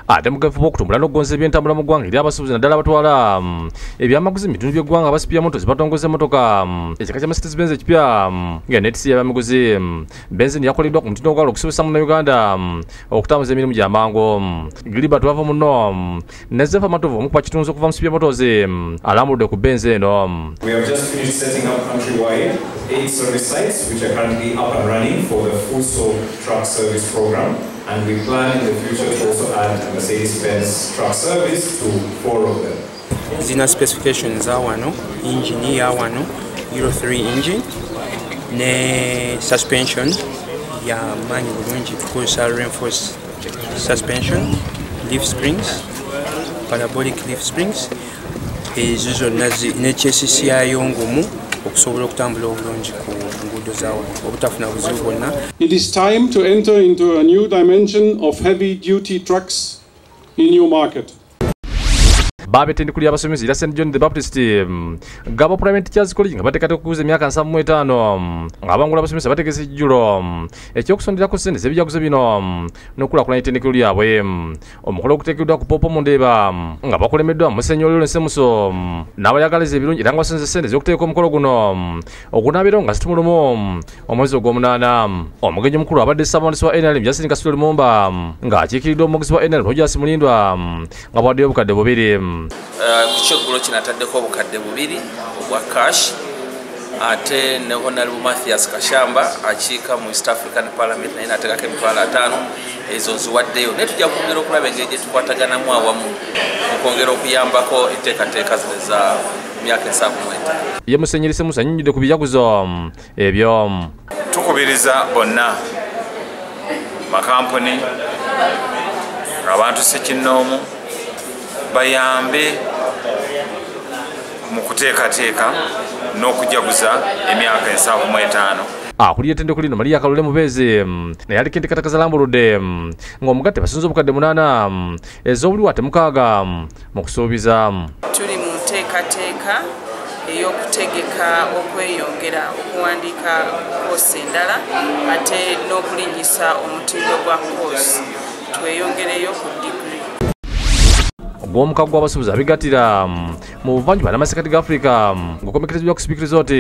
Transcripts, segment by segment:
ate mugafu okutumbula n'okugonza ebyentambula mu ggwanga eri abasuubuzi naddala abatwala ebyamaguzi mu bitundu by'eggwanga abasipya moto zibatongoza emmotoka ekika kya Mercedes Benz ekipya nga netisi y'ebyamaguzi benzini yakoleddwa ku mutindo ogwala okusobozesa munnayuganda okutambuza emirimu gy'amangu Gilbert wava muno nezefa matovu omu kuba kitunzi okuva mu sipya motos alambuludde ku benzi eno. We have just finished setting up countrywide 8 service sites which are currently up and running for the full truck service program, and we plan in the future to also add Mercedes-Benz truck service to 4 of them. Zina specifications are wano, engine ya wano, Euro 3 engine, ne suspension ya manyi bulungi tukozesa reinforced suspension, leaf springs, parabolic leaf springs, ezo zonna ne chassis yayo ngumu okusobola okutambula obulungi ku nguudo zawo obutafuna buzibu bwonna. It is time to enter into a new dimension of heavy-duty trucks in your market. Babetendekuli y'abasomesa era St John the Baptist Gaba Private Teachers College nga bateekateeka okukuza emyaka 75 ng'abangula abasomesa bategese ekijjulo ekyokusonderako ssente z'ebijaguzo bino n'okulaakulanya ettendekero lyabwe. Omukolo oguteekeddwa ku Poopo mu Ndeeba nga bakulemeddwa Musenyi Lawrence Muso n'abayagaliza ebirungi era nga basonze ssente z'okuteeka omukolo guno ogunaabeerawo nga zitumulumu omwezi ogw'omunaana. Omugenyi omukulu abadde ssaabawandiisi wa NRM Justin Kasule Lumumba ng'akiikiridde omuvugizi wa NRM Rogers Mulindwa nga bwaddeyo obukadde 2. Ku kyeggulo kino ataddeko obukadde 2 obwa cash ate ne Honorable Mathias Kashamba akiika mu East African Parliament naye n'ateekako emitwalo 5 ezo nziwaddeyo naye tujja kwongera okulaba engeri gye tukwataganamu awamu okwongera okuyambako enteekateeka zino za myaka 75. Ye Musenyeri Semusa annyonnyodde ku bijaguzo ebyo. Tukubiriza bonna makampuni abantu ssekinnoomu bayambe mu kuteekateeka n'okujaguza emyaka 75. Akulira ettendekero lino Maria Kalule Mubeezi naye aliko enteekateeka zalambuludde ng'omugatte basinze obukadde 8 ez'obuli wate 6 mu kusuubiza. Tuli mu nteekateeka ey'okutegeka okweyongera okuwandiika koosi endala ate n'okulinnyisa omutindo gwa koosi tweyongereyo ku digiri. Gw'omukago gw'abasuubuzi abigattira mu buvanjuba n'amasekati ga Africa ng'okomekerezebwa ku Speak Resort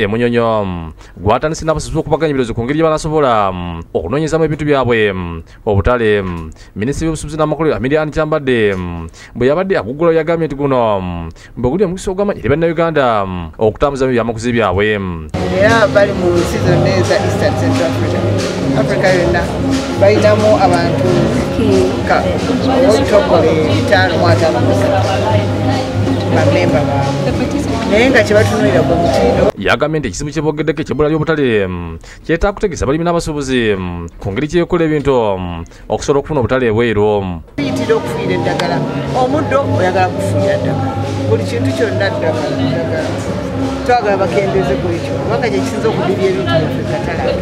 Munyonyo gwatandise n'abasuubuzi okubaganya ebirozo ku ngeri gye banasobola okunoonyezamu ebintu byabwe obutale. Minisitiri w'obusuubuzi n'amakolero Amirian Kyambadde bwe yabadde aguggulawo yagambye nti guno bwe guli omukisa ogw'amanyi eri bannayuganda okutambuza ebyamaguzi byabwe. Era bali mu nsi zonna eza Eastern Central Africa yonna balinamu abantu obutokole 5 bamemba baabwe naye nga kye batunuulira ku mutindo. Yagambye nti ekizibu kye boogeddeko eky'ebbula ly'obutale kyetaaga kutegeeza balimi n'abasuubuzi ku ngeri kye yekola ebintu okusobola okufuna obutale ebweru. Tuyitira okufuuyira eddagala, omuddo oyagala kufuuyira ddagala, buli kintu kyonna ddagala twagala bakendeeze ku ekyo kubanga kye kisinza okudibya ebintu byaffe katale.